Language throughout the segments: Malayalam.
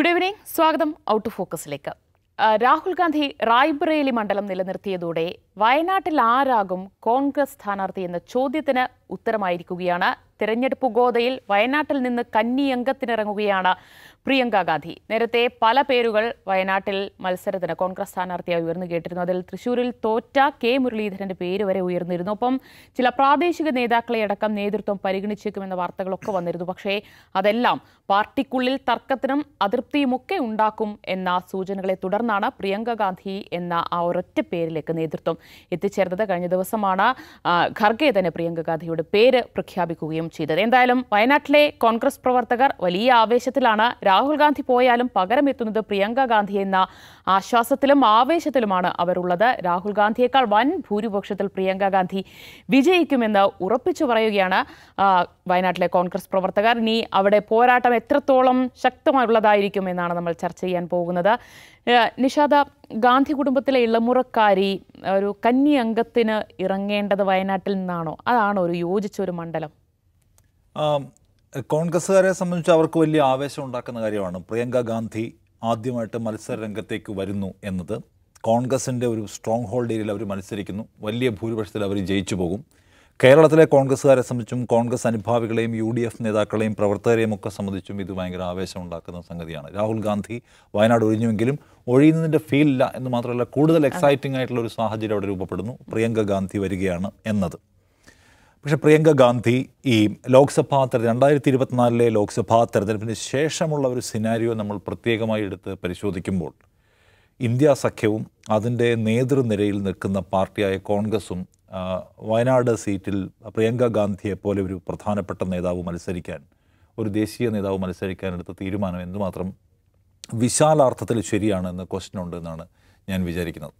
Good evening. സ്വാഗതം ഔട്ട് ഓഫ് ഫോക്കസിലേക്ക്. രാഹുൽ ഗാന്ധി റായ്ബറേലി മണ്ഡലം നിലനിർത്തിയതോടെ വയനാട്ടിൽ ആരാകും കോൺഗ്രസ് സ്ഥാനാർത്ഥി എന്ന ചോദ്യത്തിന് ഉത്തരമായിരിക്കുകയാണ്. തെരഞ്ഞെടുപ്പ് ഗോതയിൽ വയനാട്ടിൽ നിന്ന് കന്നി അംഗത്തിനിറങ്ങുകയാണ് പ്രിയങ്ക ഗാന്ധി. നേരത്തെ പല പേരുകൾ വയനാട്ടിൽ മത്സരത്തിന് കോൺഗ്രസ് സ്ഥാനാർത്ഥിയായി ഉയർന്നു കേട്ടിരുന്നു. അതിൽ തൃശൂരിൽ തോറ്റ കെ മുരളീധരന്റെ പേര് വരെ ഉയർന്നിരുന്നു. ഒപ്പം ചില പ്രാദേശിക നേതാക്കളെ അടക്കം നേതൃത്വം പരിഗണിച്ചേക്കുമെന്ന വാർത്തകളൊക്കെ വന്നിരുന്നു. പക്ഷേ അതെല്ലാം പാർട്ടിക്കുള്ളിൽ തർക്കത്തിനും അതൃപ്തിയുമൊക്കെ ഉണ്ടാക്കും എന്ന സൂചനകളെ തുടർന്നാണ് പ്രിയങ്ക ഗാന്ധി എന്ന ആ ഒരൊറ്റ പേരിലേക്ക് നേതൃത്വം എത്തിച്ചേർന്നത്. കഴിഞ്ഞ ദിവസമാണ് ഖർഗെ തന്നെ പ്രിയങ്ക ഗാന്ധിയുടെ പേര് പ്രഖ്യാപിക്കുകയും ചെയ്തത്. എന്തായാലും വയനാട്ടിലെ കോൺഗ്രസ് പ്രവർത്തകർ വലിയ ആവേശത്തിലാണ്. രാഹുൽ ഗാന്ധി പോയാലും പകരം എത്തുന്നത് പ്രിയങ്ക ഗാന്ധി എന്ന ആശ്വാസത്തിലും ആവേശത്തിലുമാണ് അവരുള്ളത്. രാഹുൽ ഗാന്ധിയേക്കാൾ വൻ ഭൂരിപക്ഷത്തിൽ പ്രിയങ്ക ഗാന്ധി വിജയിക്കുമെന്ന് ഉറപ്പിച്ചു പറയുകയാണ് വയനാട്ടിലെ കോൺഗ്രസ് പ്രവർത്തകർ. ഇനി അവിടെ പോരാട്ടം എത്രത്തോളം ശക്തമായുള്ളതായിരിക്കും എന്നാണ് നമ്മൾ ചർച്ച ചെയ്യാൻ പോകുന്നത്. നിഷാദ, ഗാന്ധി കുടുംബത്തിലെ ഇളമുറക്കാരി ഒരു കന്നി അംഗത്തിന് ഇറങ്ങേണ്ടത് വയനാട്ടിൽ നിന്നാണോ? അതാണോ ഒരു യോജിച്ച ഒരു മണ്ഡലം? കോൺഗ്രസ്സുകാരെ സംബന്ധിച്ച് അവർക്ക് വലിയ ആവേശം ഉണ്ടാക്കുന്ന കാര്യമാണ്. പ്രിയങ്ക ഗാന്ധി ആദ്യമായിട്ട് മത്സര രംഗത്തേക്ക് വരുന്നു എന്നത്. കോൺഗ്രസിൻ്റെ ഒരു സ്ട്രോങ് ഹോൾഡ് ഏരിയയിൽ അവർ മത്സരിക്കുന്നു. വലിയ ഭൂരിപക്ഷത്തിൽ അവർ ജയിച്ചു പോകും. കേരളത്തിലെ കോൺഗ്രസ്സുകാരെ സംബന്ധിച്ചും കോൺഗ്രസ് അനുഭാവികളെയും UDF നേതാക്കളെയും പ്രവർത്തകരെയും ഒക്കെ സംബന്ധിച്ചും ഇത് ഭയങ്കര ആവേശം ഉണ്ടാക്കുന്ന സംഗതിയാണ്. രാഹുൽ ഗാന്ധി വയനാട് ഒഴിഞ്ഞുവെങ്കിലും ഒഴിയുന്നതിൻ്റെ ഫീലില്ല എന്ന് മാത്രമല്ല, കൂടുതൽ എക്സൈറ്റിംഗ് ആയിട്ടുള്ള ഒരു സാഹചര്യം അവിടെ രൂപപ്പെടുന്നു. പ്രിയങ്ക ഗാന്ധി വരികയാണ് എന്നത്. പക്ഷേ പ്രിയങ്ക ഗാന്ധി ഈ ലോക്സഭാ 2024 ലോക്സഭാ തെരഞ്ഞെടുപ്പിന് ശേഷമുള്ള ഒരു സിനാരിയോ നമ്മൾ പ്രത്യേകമായി എടുത്ത് പരിശോധിക്കുമ്പോൾ ഇന്ത്യ സഖ്യവും അതിൻ്റെ നേതൃനിരയിൽ നിൽക്കുന്ന പാർട്ടിയായ കോൺഗ്രസും വയനാട് സീറ്റിൽ പ്രിയങ്ക ഗാന്ധിയെ പോലെ ഒരു പ്രധാനപ്പെട്ട നേതാവ് മത്സരിക്കാൻ, ഒരു ദേശീയ നേതാവ് മത്സരിക്കാൻ എടുത്ത തീരുമാനം എന്തുമാത്രം വിശാലാർത്ഥത്തിൽ ശരിയാണ് എന്ന ക്വസ്റ്റ്യൻ ഉണ്ട് എന്നാണ് ഞാൻ വിചാരിക്കുന്നത്.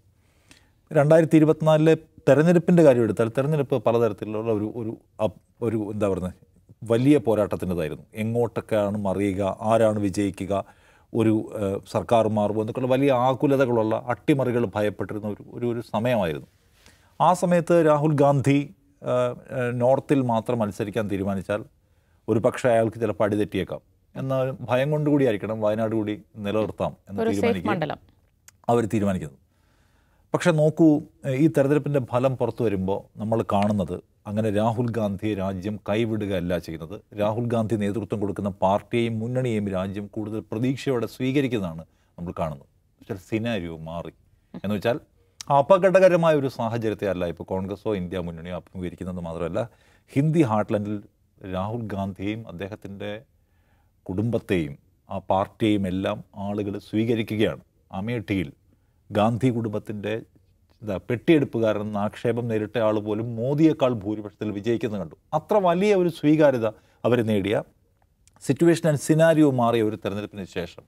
2024 തെരഞ്ഞെടുപ്പിൻ്റെ കാര്യം എടുത്താൽ തെരഞ്ഞെടുപ്പ് പലതരത്തിലുള്ള ഒരു എന്താ പറയുന്നത്, വലിയ പോരാട്ടത്തിൻ്റെതായിരുന്നു. എങ്ങോട്ടൊക്കെയാണ് മറിയുക, ആരാണ് വിജയിക്കുക, ഒരു സർക്കാർ മാറുമോ എന്നൊക്കെയുള്ള വലിയ ആകുലതകളുള്ള അട്ടിമറികൾ ഭയപ്പെട്ടിരുന്ന ഒരു സമയമായിരുന്നു. ആ സമയത്ത് രാഹുൽ ഗാന്ധി നോർത്തിൽ മാത്രം മത്സരിക്കാൻ തീരുമാനിച്ചാൽ ഒരു പക്ഷേ അയാൾക്ക് ചിലപ്പോൾ അടിതെറ്റിയേക്കാം എന്ന ഭയം കൊണ്ടുകൂടി ആയിരിക്കണം വയനാട് കൂടി നിലനിർത്താം എന്ന് അവർ തീരുമാനിക്കുന്നത്. പക്ഷെ നോക്കൂ, ഈ തെരഞ്ഞെടുപ്പിൻ്റെ ഫലം പുറത്തു വരുമ്പോൾ നമ്മൾ കാണുന്നത് അങ്ങനെ രാഹുൽ ഗാന്ധിയെ രാജ്യം കൈവിടുകയല്ല ചെയ്യുന്നത്. രാഹുൽ ഗാന്ധി നേതൃത്വം കൊടുക്കുന്ന പാർട്ടിയെയും മുന്നണിയെയും രാജ്യം കൂടുതൽ പ്രതീക്ഷയോടെ സ്വീകരിക്കുന്നതാണ് നമ്മൾ കാണുന്നത്. പക്ഷേ സിനാരിയോ മാറി എന്ന് വെച്ചാൽ അപകടകരമായ ഒരു സാഹചര്യത്തെ അല്ല ഇപ്പോൾ കോൺഗ്രസോ ഇന്ത്യ മുന്നണിയോ അഭിമുഖീകരിക്കുന്നത്. മാത്രമല്ല, ഹിന്ദി ഹാർട്ട്ലൻഡിൽ രാഹുൽ ഗാന്ധിയെയും അദ്ദേഹത്തിൻ്റെ കുടുംബത്തെയും ആ പാർട്ടിയെയും എല്ലാം ആളുകൾ സ്വീകരിക്കുകയാണ്. അമേഠിയിൽ ഗാന്ധി കുടുംബത്തിൻ്റെ പെട്ടിയെടുപ്പുകാരൻ എന്ന ആക്ഷേപം നേരിട്ട ആൾ പോലും മോദിയേക്കാൾ ഭൂരിപക്ഷത്തിൽ വിജയിക്കുന്നത് കണ്ടു. അത്ര വലിയ ഒരു സ്വീകാര്യത അവർ നേടിയ സിറ്റുവേഷൻ ആൻഡ് സിനാരിയോ മാറിയ ഒരു തെരഞ്ഞെടുപ്പിന് ശേഷം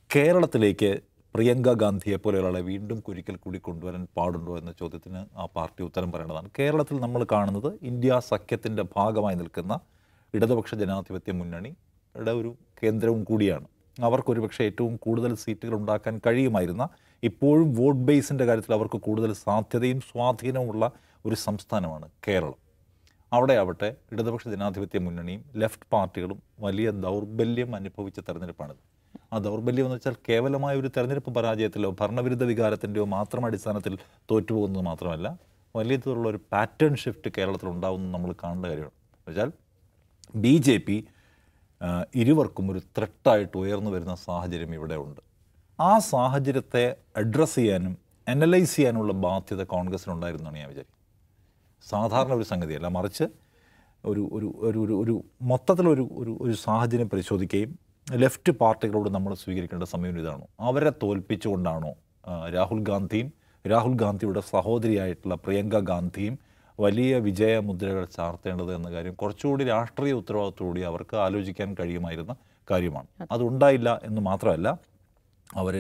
കേരളത്തിലേക്ക് പ്രിയങ്ക ഗാന്ധിയെ പോലെയുള്ള വീണ്ടും ഒരിക്കൽ കൂടി കൊണ്ടുവരാൻ പാടുണ്ടോ എന്ന ചോദ്യത്തിന് ആ പാർട്ടി ഉത്തരം പറയേണ്ടതാണ്. കേരളത്തിൽ നമ്മൾ കാണുന്നത് ഇന്ത്യ സഖ്യത്തിൻ്റെ ഭാഗമായി നിൽക്കുന്ന ഇടതുപക്ഷ ജനാധിപത്യ മുന്നണിയുടെ ഒരു കേന്ദ്രവും കൂടിയാണ്. അവർക്കൊരുപക്ഷെ ഏറ്റവും കൂടുതൽ സീറ്റുകൾ ഉണ്ടാക്കാൻ കഴിയുമായിരുന്ന, ഇപ്പോഴും വോട്ട് ബേസിൻ്റെ കാര്യത്തിൽ അവർക്ക് കൂടുതൽ സാധ്യതയും സ്വാധീനവുമുള്ള ഒരു സംസ്ഥാനമാണ് കേരളം. അവിടെ ആവട്ടെ ഇടതുപക്ഷ ജനാധിപത്യ മുന്നണിയും ലെഫ്റ്റ് പാർട്ടികളും വലിയ ദൗർബല്യം അനുഭവിച്ച തെരഞ്ഞെടുപ്പാണിത്. ആ ദൗർബല്യം എന്ന് വെച്ചാൽ കേവലമായ ഒരു തെരഞ്ഞെടുപ്പ് പരാജയത്തിലോ ഭരണവിരുദ്ധ വികാരത്തിൻ്റെയോ മാത്രം അടിസ്ഥാനത്തിൽ തോറ്റുപോകുന്നത് മാത്രമല്ല, വലിയ തോതിലുള്ള ഒരു പാറ്റേൺ ഷിഫ്റ്റ് കേരളത്തിൽ ഉണ്ടാകുന്നത് നമ്മൾ കാണേണ്ട കാര്യമാണ്. എന്നുവെച്ചാൽ BJP ഇരുവർക്കും ഒരു ത്രെട്ടായിട്ട് ഉയർന്നു വരുന്ന സാഹചര്യം ഇവിടെ ഉണ്ട്. ആ സാഹചര്യത്തെ അഡ്രസ്സ് ചെയ്യാനും അനലൈസ് ചെയ്യാനുള്ള ബാധ്യത കോൺഗ്രസിനുണ്ടായിരുന്നാണ് ഞാൻ വിചാരിക്കുന്നത്. സാധാരണ ഒരു സംഗതിയല്ല, മറിച്ച് ഒരു ഒരു ഒരു ഒരു മൊത്തത്തിലൊരു ഒരു സാഹചര്യം പരിശോധിക്കുകയും ലെഫ്റ്റ് പാർട്ടികളോട് നമ്മൾ സ്വീകരിക്കേണ്ട സമയം ഇതാണോ, അവരെ തോൽപ്പിച്ചുകൊണ്ടാണോ രാഹുൽ ഗാന്ധിയും രാഹുൽ ഗാന്ധിയുടെ സഹോദരിയായിട്ടുള്ള പ്രിയങ്ക ഗാന്ധിയും വലിയ വിജയമുദ്രകൾ ചാർത്തേണ്ടത് എന്ന കാര്യം കുറച്ചുകൂടി രാഷ്ട്രീയ ഉത്തരവാദിത്തത്തോടുകൂടി അവർക്ക് ആലോചിക്കാൻ കഴിയുമായിരുന്ന കാര്യമാണ്. അതുണ്ടായില്ല എന്ന് മാത്രമല്ല, അവർ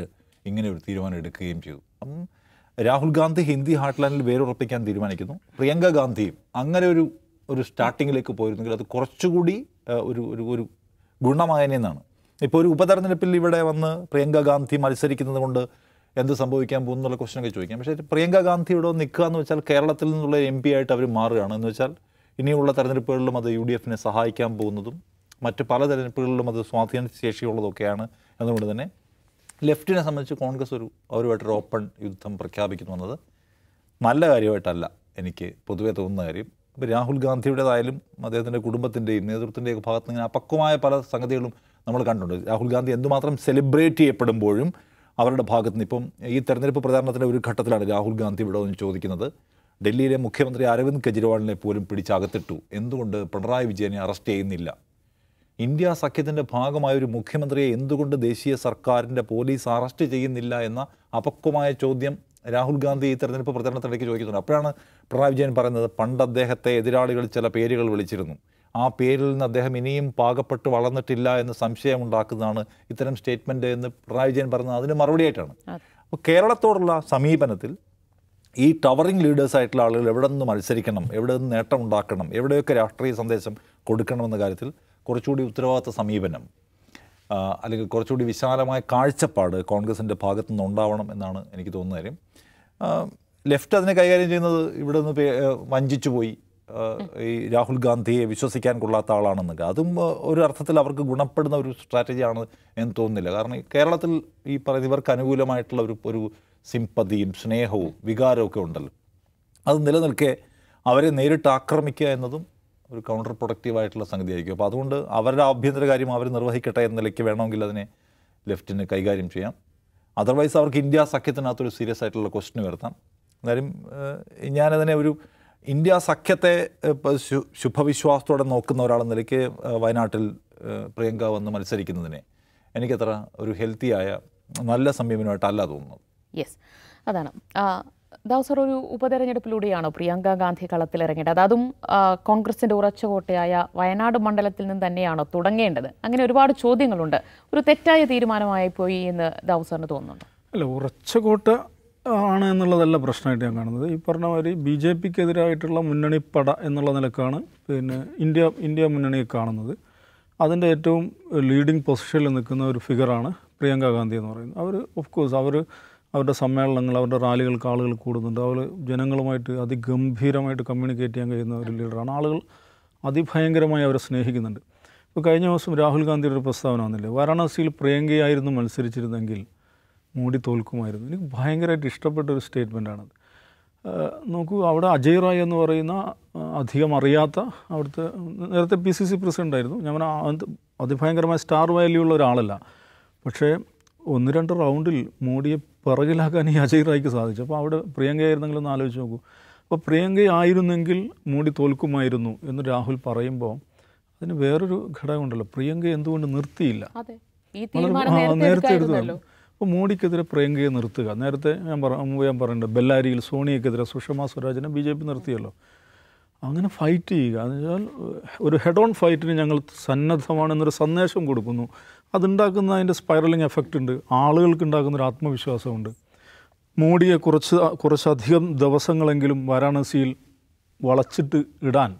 ഇങ്ങനെ ഒരു തീരുമാനം എടുക്കുകയും ചെയ്തു. അപ്പം രാഹുൽ ഗാന്ധി ഹിന്ദി ഹാർട്ട്ലാൻഡിൽ വേരുറപ്പിക്കാൻ തീരുമാനിക്കുന്നു. പ്രിയങ്ക ഗാന്ധിയും അങ്ങനെ ഒരു സ്റ്റാർട്ടിങ്ങിലേക്ക് പോയിരുന്നെങ്കിൽ അത് കുറച്ചുകൂടി ഒരു ഗുണമായനെന്നാണ്. ഇപ്പോൾ ഒരു ഉപതെരഞ്ഞെടുപ്പിൽ ഇവിടെ വന്ന് പ്രിയങ്ക ഗാന്ധി മത്സരിക്കുന്നത് കൊണ്ട് എന്ത് സംഭവിക്കാൻ പോകുന്നുള്ള ക്വസ്റ്റ്യനൊക്കെ ചോദിക്കാം. പക്ഷേ പ്രിയങ്ക ഗാന്ധി ഇവിടെ നിൽക്കുക എന്ന് വെച്ചാൽ കേരളത്തിൽ നിന്നുള്ള MP ആയിട്ട് അവർ മാറുകയാണ്. എന്ന് വെച്ചാൽ ഇനിയുള്ള തെരഞ്ഞെടുപ്പുകളിലും അത് UDFനെ സഹായിക്കാൻ പോകുന്നതും മറ്റ് പല തെരഞ്ഞെടുപ്പുകളിലും അത് സ്വാധീന ശേഷിയുള്ളതൊക്കെയാണ് അതുകൊണ്ട് തന്നെ ലെഫ്റ്റിനെ സംബന്ധിച്ച് കോൺഗ്രസ് അവരുമായിട്ടൊരു ഓപ്പൺ യുദ്ധം പ്രഖ്യാപിക്കുന്നു എന്നത് നല്ല കാര്യമായിട്ടല്ല എനിക്ക് പൊതുവെ തോന്നുന്ന കാര്യം. ഇപ്പോൾ രാഹുൽ ഗാന്ധിയുടേതായാലും അദ്ദേഹത്തിൻ്റെ കുടുംബത്തിൻ്റെയും നേതൃത്വത്തിൻ്റെയൊക്കെ ഭാഗത്ത് നിന്ന് ഇങ്ങനെ അപക്വമായ പല സംഗതികളും നമ്മൾ കണ്ടിട്ടുണ്ട്. രാഹുൽ ഗാന്ധി എന്തുമാത്രം സെലിബ്രേറ്റ് ചെയ്യപ്പെടുമ്പോഴും അവരുടെ ഭാഗത്ത് നിന്ന് ഇപ്പം ഈ തെരഞ്ഞെടുപ്പ് പ്രചാരണത്തിൻ്റെ ഒരു ഘട്ടത്തിലാണ് രാഹുൽ ഗാന്ധി ഇവിടെ ഒന്ന് ചോദിക്കുന്നത്, ഡൽഹിയിലെ മുഖ്യമന്ത്രി അരവിന്ദ് കെജ്രിവാളിനെ പോലും പിടിച്ചകത്തിട്ടു, എന്തുകൊണ്ട് പിണറായി വിജയനെ അറസ്റ്റ് ചെയ്യുന്നില്ല? ഇന്ത്യ സഖ്യത്തിൻ്റെ ഭാഗമായ ഒരു മുഖ്യമന്ത്രിയെ എന്തുകൊണ്ട് ദേശീയ സർക്കാരിൻ്റെ പോലീസ് അറസ്റ്റ് ചെയ്യുന്നില്ല എന്ന അപക്വമായ ചോദ്യം രാഹുൽ ഗാന്ധി ഈ തെരഞ്ഞെടുപ്പ് പ്രചരണത്തിനിടയ്ക്ക് ചോദിക്കുന്നുണ്ട്. അപ്പോഴാണ് പിണറായി വിജയൻ പറയുന്നത്, പണ്ട് അദ്ദേഹത്തെ എതിരാളികൾ ചില പേരുകൾ വിളിച്ചിരുന്നു, ആ പേരിൽ നിന്ന് അദ്ദേഹം ഇനിയും പാകപ്പെട്ട് വളർന്നിട്ടില്ല എന്ന് സംശയമുണ്ടാക്കുന്നതാണ് ഇത്തരം സ്റ്റേറ്റ്മെൻറ്റ് എന്ന് പിണറായി വിജയൻ പറയുന്നത് അതിന് മറുപടിയായിട്ടാണ്. അപ്പോൾ കേരളത്തോടുള്ള സമീപനത്തിൽ ഈ ടവറിംഗ് ലീഡേഴ്സായിട്ടുള്ള ആളുകൾ എവിടെ നിന്ന് മത്സരിക്കണം, എവിടെ നിന്ന് നേട്ടമുണ്ടാക്കണം, എവിടെയൊക്കെ രാഷ്ട്രീയ സന്ദേശം കൊടുക്കണമെന്ന കാര്യത്തിൽ കുറച്ചുകൂടി ഉത്തരവാദിത്ത സമീപനം അല്ലെങ്കിൽ കുറച്ചുകൂടി വിശാലമായ കാഴ്ചപ്പാട് കോൺഗ്രസിൻ്റെ ഭാഗത്തു നിന്ന് ഉണ്ടാവണം എന്നാണ് എനിക്ക് തോന്നുന്ന കാര്യം. ലെഫ്റ്റ് അതിനെ കൈകാര്യം ചെയ്യുന്നത് ഇവിടെ നിന്ന് വഞ്ചിച്ചു പോയി, ഈ രാഹുൽ ഗാന്ധിയെ വിശ്വസിക്കാൻ കൊള്ളാത്ത ആളാണെന്നൊക്കെ, അതും ഒരു അർത്ഥത്തിൽ അവർക്ക് ഗുണപ്പെടുന്ന ഒരു സ്ട്രാറ്റജിയാണ് എന്ന് തോന്നുന്നില്ല. കാരണം കേരളത്തിൽ ഈ പറയുന്ന ഇവർക്ക് അനുകൂലമായിട്ടുള്ള ഒരു സിമ്പതിയും സ്നേഹവും വികാരവും ഒക്കെ ഉണ്ടല്ലോ, അത് നിലനിൽക്കെ അവരെ നേരിട്ട് ആക്രമിക്കുക എന്നതും ഒരു കൗണ്ടർ പ്രൊഡക്റ്റീവായിട്ടുള്ള സംഗതിയായിരിക്കും. അപ്പോൾ അതുകൊണ്ട് അവരുടെ ആഭ്യന്തര കാര്യം അവർ നിർവഹിക്കട്ടെ എന്ന നിലയ്ക്ക് വേണമെങ്കിൽ അതിനെ ലെഫ്റ്റിന് കൈകാര്യം ചെയ്യാം. അതർവൈസ് അവർക്ക് ഇന്ത്യ സഖ്യത്തിനകത്തൊരു സീരിയസ് ആയിട്ടുള്ള ക്വസ്റ്റ്യൻ വരുത്താം. എന്തായാലും ഞാനതിനെ ഒരു ഇന്ത്യ സഖ്യത്തെ ശുഭവിശ്വാസത്തോടെ നോക്കുന്ന ഒരാളെന്ന നിലയ്ക്ക് വയനാട്ടിൽ പ്രിയങ്ക വന്ന് മത്സരിക്കുന്നതിനെ എനിക്കത്ര ഒരു ഹെൽത്തിയായ നല്ല സമീപനമായിട്ടല്ല തോന്നുന്നത്. യെസ്, അതാണ് ദാസർ, ഒരു ഉപതെരഞ്ഞെടുപ്പിലൂടെയാണോ പ്രിയങ്ക ഗാന്ധി കളത്തിലിറങ്ങേണ്ടത്? അതും കോൺഗ്രസിൻ്റെ ഉറച്ചുകോട്ടയായ വയനാട് മണ്ഡലത്തിൽ നിന്ന് തന്നെയാണോ തുടങ്ങേണ്ടത്? അങ്ങനെ ഒരുപാട് ചോദ്യങ്ങളുണ്ട്. ഒരു തെറ്റായ തീരുമാനമായി പോയി എന്ന് ദാസറിന് തോന്നുന്നുണ്ടോ? അല്ല, ഉറച്ചുകോട്ട ആണ് എന്നുള്ളതല്ല പ്രശ്നമായിട്ട് ഞാൻ കാണുന്നത്. ഈ പറഞ്ഞ മാതിരി BJPക്ക് എതിരായിട്ടുള്ള മുന്നണിപ്പട എന്നുള്ള നിലക്കാണ് പിന്നെ ഇന്ത്യ മുന്നണിയെ കാണുന്നത്. അതിൻ്റെ ഏറ്റവും ലീഡിങ് പൊസിഷനിൽ നിൽക്കുന്ന ഒരു ഫിഗറാണ് പ്രിയങ്ക ഗാന്ധി എന്ന് പറയുന്നത്. അവർ ഓഫ് കോഴ്സ് അവരുടെ സമ്മേളനങ്ങൾ, അവരുടെ റാലികൾക്ക് ആളുകൾ കൂടുന്നുണ്ട്. അവർ ജനങ്ങളുമായിട്ട് അതിഗംഭീരമായിട്ട് കമ്മ്യൂണിക്കേറ്റ് ചെയ്യാൻ കഴിയുന്ന ഒരു ലീഡറാണ്. ആളുകൾ അതിഭയങ്കരമായി അവരെ സ്നേഹിക്കുന്നുണ്ട്. ഇപ്പോൾ കഴിഞ്ഞ ദിവസം രാഹുൽ ഗാന്ധിയുടെ ഒരു പ്രസ്താവന വന്നില്ലേ, വാരാണസിയിൽ പ്രിയങ്കയായിരുന്നു മത്സരിച്ചിരുന്നെങ്കിൽ മോഡി തോൽക്കുമായിരുന്നു. എനിക്ക് ഭയങ്കരമായിട്ട് ഇഷ്ടപ്പെട്ട ഒരു സ്റ്റേറ്റ്മെൻറ്റാണത്. നോക്കൂ, അവിടെ അജയ് റായ് എന്ന് പറയുന്ന അധികം അറിയാത്ത അവിടുത്തെ നേരത്തെ PCC പ്രസിഡൻ്റായിരുന്നു. ഞാൻ അതിഭയങ്കരമായ സ്റ്റാർ വാല്യൂ ഉള്ള ഒരാളല്ല, പക്ഷേ 1-2 റൗണ്ടിൽ മോഡിയെ പിറകിലാക്കാൻ ഈ അജയ് റായ്ക്ക് സാധിച്ചു. അപ്പോൾ അവിടെ പ്രിയങ്കയായിരുന്നെങ്കിൽ ഒന്ന് ആലോചിച്ച് നോക്കൂ. അപ്പോൾ പ്രിയങ്കയായിരുന്നെങ്കിൽ മോഡി തോൽക്കുമായിരുന്നു എന്ന് രാഹുൽ പറയുമ്പോൾ അതിന് വേറൊരു ഘടകമുണ്ടല്ലോ, പ്രിയങ്ക എന്തുകൊണ്ട് നിർത്തിയില്ല? നേരത്തെ എടുത്തതാണ്. അപ്പോൾ മോഡിക്കെതിരെ പ്രിയങ്കയെ നിർത്തുക. നേരത്തെ മുമ്പ് ഞാൻ പറയുന്നുണ്ട്, ബെല്ലാരിയിൽ സോണിയക്കെതിരെ സുഷമ സ്വരാജിനെ BJP നിർത്തിയല്ലോ. അങ്ങനെ ഫൈറ്റ് ചെയ്യുക എന്ന് വെച്ചാൽ ഒരു ഹെഡ് ഓൺ ഫൈറ്റിന് ഞങ്ങൾ സന്നദ്ധമാണെന്നൊരു സന്ദേശം കൊടുക്കുന്നു. അതുണ്ടാക്കുന്ന അതിൻ്റെ സ്പൈറലിംഗ് എഫക്റ്റ് ഉണ്ട്, ആളുകൾക്ക് ഉണ്ടാകുന്നൊരു ആത്മവിശ്വാസമുണ്ട്. മോഡിയെ കുറച്ചധികം ദിവസങ്ങളെങ്കിലും വാരാണസിയിൽ വളച്ചിട്ട് ഇടാൻ,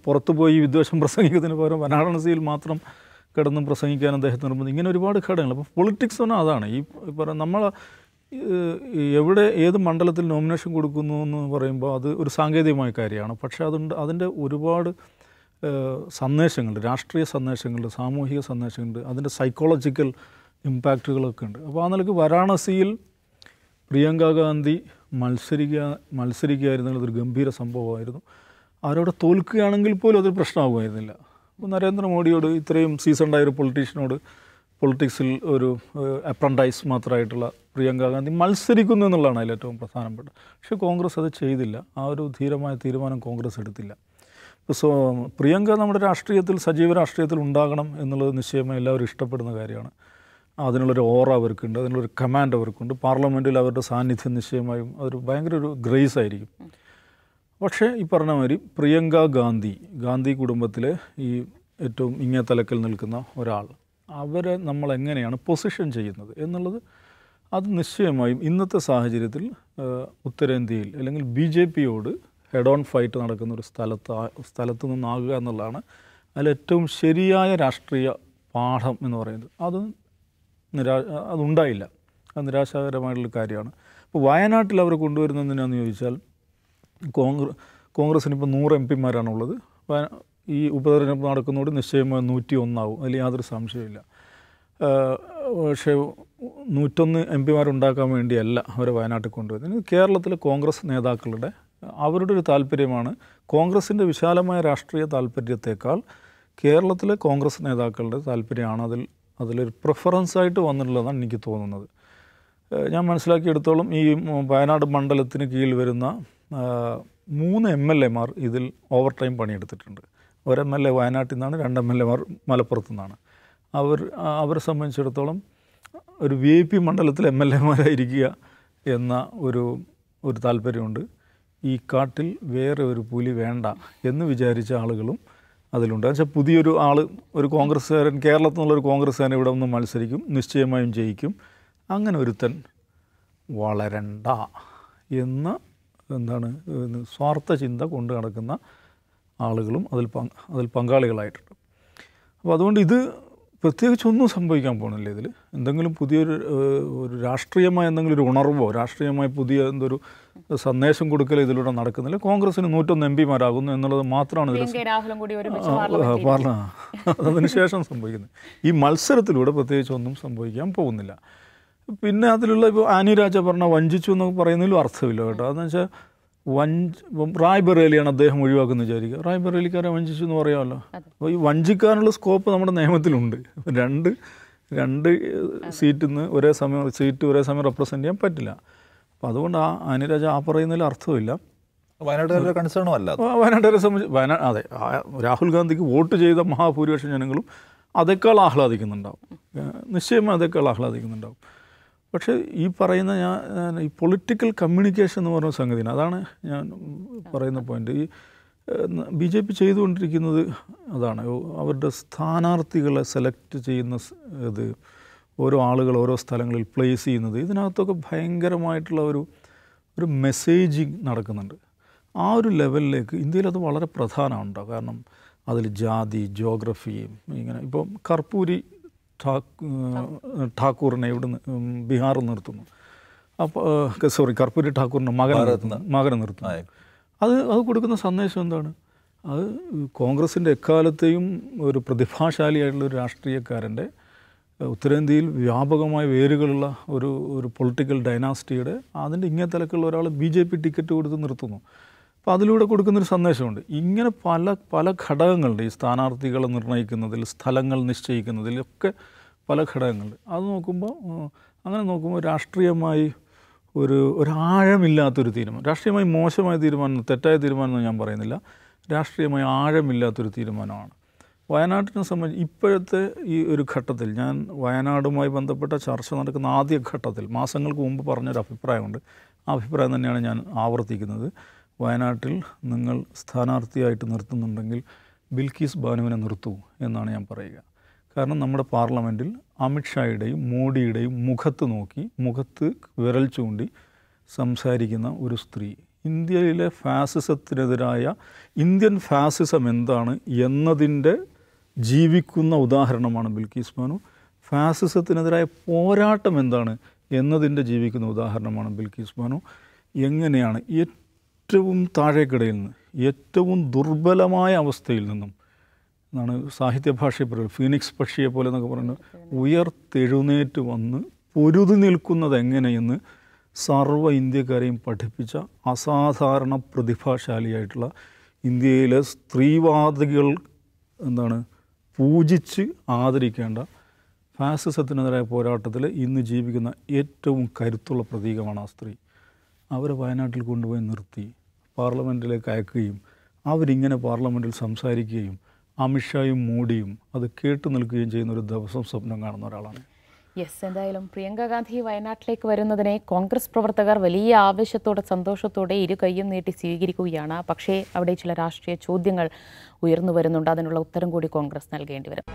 പുറത്തു പോയി വിദ്വേഷം പ്രസംഗിക്കുന്നതിന് പകരം വാരാണസിയിൽ മാത്രം കിടന്ന് പ്രസംഗിക്കാൻ അദ്ദേഹത്തിന് നിർബന്ധം. ഇങ്ങനെ ഒരുപാട് ഘടകങ്ങൾ. അപ്പോൾ പൊളിറ്റിക്സ് പറഞ്ഞാൽ അതാണ്. ഈ പറയുന്ന നമ്മൾ ഏത് മണ്ഡലത്തിൽ നോമിനേഷൻ കൊടുക്കുന്നു എന്ന് പറയുമ്പോൾ അത് ഒരു സാങ്കേതികമായ കാര്യമാണ്. പക്ഷേ അതിൻ്റെ ഒരുപാട് സന്ദേശങ്ങളുണ്ട്, രാഷ്ട്രീയ സന്ദേശങ്ങളുണ്ട്, സാമൂഹിക സന്ദേശങ്ങളുണ്ട്, അതിൻ്റെ സൈക്കോളജിക്കൽ ഇമ്പാക്റ്റുകളൊക്കെ ഉണ്ട്. അപ്പോൾ ആ നിലയ്ക്ക് വാരാണസിയിൽ പ്രിയങ്ക ഗാന്ധി മത്സരിക്കുകയായിരുന്നെങ്കിൽ അതൊരു ഗംഭീര സംഭവമായിരുന്നു. അവരവിടെ തോൽക്കുകയാണെങ്കിൽ പോലും അതൊരു പ്രശ്നമാകുമായിരുന്നില്ല. അപ്പോൾ നരേന്ദ്രമോദിയോട്, ഇത്രയും സീസൺഡായ ഒരു പൊളിറ്റീഷ്യനോട്, പൊളിറ്റിക്സിൽ ഒരു അപ്രൻറ്റൈസ് മാത്രമായിട്ടുള്ള പ്രിയങ്ക ഗാന്ധി മത്സരിക്കുന്നു എന്നുള്ളതാണ് അതിൽ ഏറ്റവും പ്രധാനപ്പെട്ട. പക്ഷേ കോൺഗ്രസ് അത് ചെയ്തില്ല. ആ ഒരു ധീരമായ തീരുമാനം കോൺഗ്രസ് എടുത്തില്ല. പ്രിയങ്ക നമ്മുടെ രാഷ്ട്രീയത്തിൽ, സജീവ രാഷ്ട്രീയത്തിൽ ഉണ്ടാകണം എന്നുള്ളത് നിശ്ചയമായി എല്ലാവരും ഇഷ്ടപ്പെടുന്ന കാര്യമാണ്. അതിനുള്ളൊരു ഓറ അവർക്കുണ്ട്, അതിനുള്ളൊരു കമാൻഡ് അവർക്കുണ്ട്. പാർലമെൻറ്റിൽ അവരുടെ സാന്നിധ്യം നിശ്ചയമായും അതൊരു ഭയങ്കര ഒരു ഗ്രേസ് ആയിരിക്കും. പക്ഷേ ഈ പറഞ്ഞ മാതിരി പ്രിയങ്ക ഗാന്ധി കുടുംബത്തിലെ ഈ ഏറ്റവും ഇങ്ങേ തലക്കൽ നിൽക്കുന്ന ഒരാൾ, അവരെ നമ്മൾ എങ്ങനെയാണ് പൊസിഷൻ ചെയ്യുന്നത് എന്നുള്ളത്, അത് നിശ്ചയമായും ഇന്നത്തെ സാഹചര്യത്തിൽ ഉത്തരേന്ത്യയിൽ അല്ലെങ്കിൽ BJPയോട് ഹെഡ് ഓൺ ഫൈറ്റ് നടക്കുന്ന ഒരു സ്ഥലത്ത് നിന്നാകുക എന്നുള്ളതാണ് അതിലേറ്റവും ശരിയായ രാഷ്ട്രീയ പാഠം എന്ന് പറയുന്നത്. അതുണ്ടായില്ല. അത് നിരാശാകരമായിട്ടുള്ള കാര്യമാണ്. ഇപ്പോൾ വയനാട്ടിൽ അവർ കൊണ്ടുവരുന്നത് എന്തിനാണെന്ന് ചോദിച്ചാൽ, കോൺഗ്രസിന് ഇപ്പോൾ 100 MP-മാരാണുള്ളത്. ഈ ഉപതെരഞ്ഞെടുപ്പ് നടക്കുന്നതോട് നിശ്ചയമായി 101 ആവും, അതിൽ യാതൊരു സംശയമില്ല. പക്ഷേ 101 MP ഉണ്ടാക്കാൻ വേണ്ടിയല്ല അവരെ വയനാട്ടിൽ കൊണ്ടുവരുന്നത്. കേരളത്തിലെ കോൺഗ്രസ് നേതാക്കളുടെ അവരുടെ ഒരു താല്പര്യമാണ്. കോൺഗ്രസിൻ്റെ വിശാലമായ രാഷ്ട്രീയ താല്പര്യത്തേക്കാൾ കേരളത്തിലെ കോൺഗ്രസ് നേതാക്കളുടെ താല്പര്യമാണ് അതിലൊരു പ്രിഫറൻസായിട്ട് വന്നിട്ടുള്ളതാണ് എനിക്ക് തോന്നുന്നത്. ഞാൻ മനസ്സിലാക്കിയെടുത്തോളം ഈ വയനാട് മണ്ഡലത്തിന് കീഴിൽ വരുന്ന 3 MLA ഇതിൽ ഓവർ ടൈം പണിയെടുത്തിട്ടുണ്ട്. ഒരു MLA വയനാട്ടിൽ നിന്നാണ്, 2 MLA മലപ്പുറത്തു നിന്നാണ്. അവരെ സംബന്ധിച്ചിടത്തോളം ഒരു VIP മണ്ഡലത്തിൽ MLA എന്ന ഒരു താല്പര്യമുണ്ട്. ഈ കാട്ടിൽ വേറെ ഒരു പുലി വേണ്ട എന്ന് വിചാരിച്ച ആളുകളും അതിലുണ്ട്. എന്നുവെച്ചാൽ പുതിയൊരു ആൾ, ഒരു കോൺഗ്രസ്സുകാരൻ, കേരളത്തിൽ നിന്നുള്ളൊരു കോൺഗ്രസ്സുകാരൻ ഇവിടെ ഒന്ന് മത്സരിക്കും, നിശ്ചയമായും ജയിക്കും, അങ്ങനെ ഒരുത്തൻ വളരണ്ട എന്ന സ്വാർത്ഥ ചിന്ത കൊണ്ട് നടക്കുന്ന ആളുകളും അതിൽ പങ്കാളികളായിട്ടുണ്ട്. അപ്പോൾ അതുകൊണ്ട് ഇത് പ്രത്യേകിച്ചൊന്നും സംഭവിക്കാൻ പോകുന്നില്ല. ഇതിൽ എന്തെങ്കിലും പുതിയൊരു രാഷ്ട്രീയമായ എന്തെങ്കിലും ഒരു ഉണർവോ രാഷ്ട്രീയമായി പുതിയ എന്തൊരു സന്ദേശം കൊടുക്കൽ ഇതിലൂടെ നടക്കുന്നില്ല. കോൺഗ്രസിന് 101 MP എന്നുള്ളത് മാത്രമാണ് അതിനുശേഷം സംഭവിക്കുന്നത്. ഈ മത്സരത്തിലൂടെ പ്രത്യേകിച്ചൊന്നും സംഭവിക്കാൻ പോകുന്നില്ല. പിന്നെ അതിലുള്ള ഇപ്പോൾ ആനി രാജ പറഞ്ഞ വഞ്ചിച്ചു എന്നൊക്കെ പറയുന്നതിലും അർത്ഥമില്ല കേട്ടോ. അതെന്ന് വെച്ചാൽ റായ്ബറേലിയാണ് അദ്ദേഹം ഒഴിവാക്കുന്നത് വിചാരിക്കുക. റായ്ബറേലിക്കാരെ വഞ്ചിച്ചു എന്ന് പറയാമല്ലോ. അപ്പോൾ ഈ വഞ്ചിക്കാനുള്ള സ്കോപ്പ് നമ്മുടെ നിയമത്തിലുണ്ട്. രണ്ട് സീറ്റിൽ നിന്ന് ഒരേ സമയം റെപ്രസെൻ്റ് ചെയ്യാൻ പറ്റില്ല. അപ്പോൾ അതുകൊണ്ട് ആനി രാജ പറയുന്നതിൽ അർത്ഥമില്ല. വയനാട്ടുകാരുടെ കൺസേണും അല്ല. വയനാട്ടുകാരെ സംബന്ധിച്ച് അതെ, രാഹുൽ ഗാന്ധിക്ക് വോട്ട് ചെയ്ത മഹാഭൂരിപക്ഷം ജനങ്ങളും അതേക്കാൾ ആഹ്ലാദിക്കുന്നുണ്ടാവും, നിശ്ചയമായി അതേക്കാൾ ആഹ്ലാദിക്കുന്നുണ്ടാവും. പക്ഷേ ഈ പറയുന്ന ഈ പൊളിറ്റിക്കൽ കമ്മ്യൂണിക്കേഷൻ എന്ന് പറഞ്ഞ സംഗതിയാണ്, അതാണ് ഞാൻ പറയുന്ന പോയിൻ്റ്. ഈ BJP ചെയ്തുകൊണ്ടിരിക്കുന്നത് അതാണ്. അവരുടെ സ്ഥാനാർത്ഥികളെ സെലക്ട് ചെയ്യുന്ന ഇത്, ഓരോ ആളുകൾ ഓരോ സ്ഥലങ്ങളിൽ പ്ലേസ് ചെയ്യുന്നത്, ഇതിനകത്തൊക്കെ ഭയങ്കരമായിട്ടുള്ള ഒരു മെസ്സേജിങ് നടക്കുന്നുണ്ട്. ആ ഒരു ലെവലിലേക്ക് ഇന്ത്യയിൽ അത് വളരെ പ്രധാനമുണ്ടോ. കാരണം അതിൽ ജാതി, ജോഗ്രഫി, ഇങ്ങനെ ഇപ്പോൾ കർപ്പൂരി ഠാക്കൂറിനെ ഇവിടുന്ന് ബീഹാറിൽ നിർത്തുന്നു. അപ്പോൾ കർപ്പൂരി ഠാക്കൂറിൻ്റെ മകനെ നിർത്തുന്നു. അത് കൊടുക്കുന്ന സന്ദേശം എന്താണ്? അത് കോൺഗ്രസിൻ്റെ എക്കാലത്തെയും ഒരു പ്രതിഭാശാലിയായിട്ടുള്ള ഒരു രാഷ്ട്രീയക്കാരൻ്റെ, ഉത്തരേന്ത്യയിൽ വ്യാപകമായ വേരുകളുള്ള ഒരു പൊളിറ്റിക്കൽ ഡൈനാസ്റ്റിയുടെ അതിൻ്റെ ഇങ്ങേ തലക്കുള്ള ഒരാൾ BJP ടിക്കറ്റ് കൊടുത്ത് നിർത്തുന്നു. അപ്പോൾ അതിലൂടെ കൊടുക്കുന്നൊരു സന്ദേശമുണ്ട്. ഇങ്ങനെ പല ഘടകങ്ങളുണ്ട്. ഈ സ്ഥാനാർത്ഥികളെ നിർണ്ണയിക്കുന്നതിൽ, സ്ഥലങ്ങൾ നിശ്ചയിക്കുന്നതിലൊക്കെ പല ഘടകങ്ങളുണ്ട്. അത് നോക്കുമ്പോൾ രാഷ്ട്രീയമായി ഒരാഴമില്ലാത്തൊരു തീരുമാനം, രാഷ്ട്രീയമായി മോശമായ തീരുമാനം, തെറ്റായ തീരുമാനം ഞാൻ പറയുന്നില്ല, രാഷ്ട്രീയമായി ആഴമില്ലാത്തൊരു തീരുമാനമാണ്. വയനാട്ടിനെ സംബന്ധിച്ച് ഇപ്പോഴത്തെ ഈ ഒരു ഘട്ടത്തിൽ, ഞാൻ വയനാടുമായി ബന്ധപ്പെട്ട ചർച്ച നടക്കുന്ന ആദ്യ ഘട്ടത്തിൽ മാസങ്ങൾക്ക് മുമ്പ് പറഞ്ഞൊരു അഭിപ്രായമുണ്ട്. ആ അഭിപ്രായം തന്നെയാണ് ഞാൻ ആവർത്തിക്കുന്നത്. വയനാട്ടിൽ നിങ്ങൾ സ്ഥാനാർത്ഥിയായിട്ട് നിർത്തുന്നുണ്ടെങ്കിൽ ബിൽക്കീസ് ബാനുവിനെ നിർത്തൂ എന്നാണ് ഞാൻ പറയുക. കാരണം നമ്മുടെ പാർലമെൻറ്റിൽ അമിത്ഷായുടെയും മോഡിയുടെയും മുഖത്ത് വിരൽ ചൂണ്ടി സംസാരിക്കുന്ന ഒരു സ്ത്രീ, ഇന്ത്യയിലെ ഫാസിസത്തിനെതിരായ ഇന്ത്യൻ ഫാസിസം എന്താണ് എന്നതിൻ്റെ ജീവിക്കുന്ന ഉദാഹരണമാണ് ബിൽക്കീസ് ബാനു. ഫാസിസത്തിനെതിരായ പോരാട്ടം എന്താണ് എന്നതിൻ്റെ ജീവിക്കുന്ന ഉദാഹരണമാണ് ബിൽക്കീസ് ബാനു. എങ്ങനെയാണ് ഏറ്റവും താഴേക്കിടയിൽ നിന്ന്, ഏറ്റവും ദുർബലമായ അവസ്ഥയിൽ നിന്നും എന്നാണ് സാഹിത്യഭാഷയിൽ പറയുന്നത്, ഫീനിക്സ് പക്ഷിയെ പോലെ എന്നൊക്കെ പറയുന്നത്, ഉയർത്തെഴുന്നേറ്റ് വന്ന് പൊരുതി നിൽക്കുന്നത് എങ്ങനെയെന്ന് സർവ്വ ഇന്ത്യക്കാരെയും പഠിപ്പിച്ച അസാധാരണ പ്രതിഭാശാലിയായിട്ടുള്ള, ഇന്ത്യയിലെ സ്ത്രീവാദികൾ പൂജിച്ച് ആദരിക്കേണ്ട, ഫാസിസത്തിനെതിരായ പോരാട്ടത്തിൽ ഇന്ന് ജീവിക്കുന്ന ഏറ്റവും കരുത്തുള്ള പ്രതീകമാണ് ആ സ്ത്രീ. അവരെ വയനാട്ടിൽ കൊണ്ടുപോയി നിർത്തി പാർലമെൻറ്റിലേക്ക് അയക്കുകയും അവരിങ്ങനെ പാർലമെൻറ്റിൽ സംസാരിക്കുകയും അമിത്ഷായും മോഡിയും അത് കേട്ടു നിൽക്കുകയും ചെയ്യുന്ന ഒരു ദിവസം സ്വപ്നം കാണുന്ന ഒരാളാണ്. യെസ്, എന്തായാലും പ്രിയങ്ക ഗാന്ധി വയനാട്ടിലേക്ക് വരുന്നതിനെ കോൺഗ്രസ് പ്രവർത്തകർ വലിയ ആവേശത്തോടെ, സന്തോഷത്തോടെ ഇരു കൈയും നീട്ടി സ്വീകരിക്കുകയാണ്. പക്ഷേ അവിടെ ചില രാഷ്ട്രീയ ചോദ്യങ്ങൾ ഉയർന്നു വരുന്നുണ്ട്. അതിനുള്ള ഉത്തരം കൂടി കോൺഗ്രസ് നൽകേണ്ടി വരും.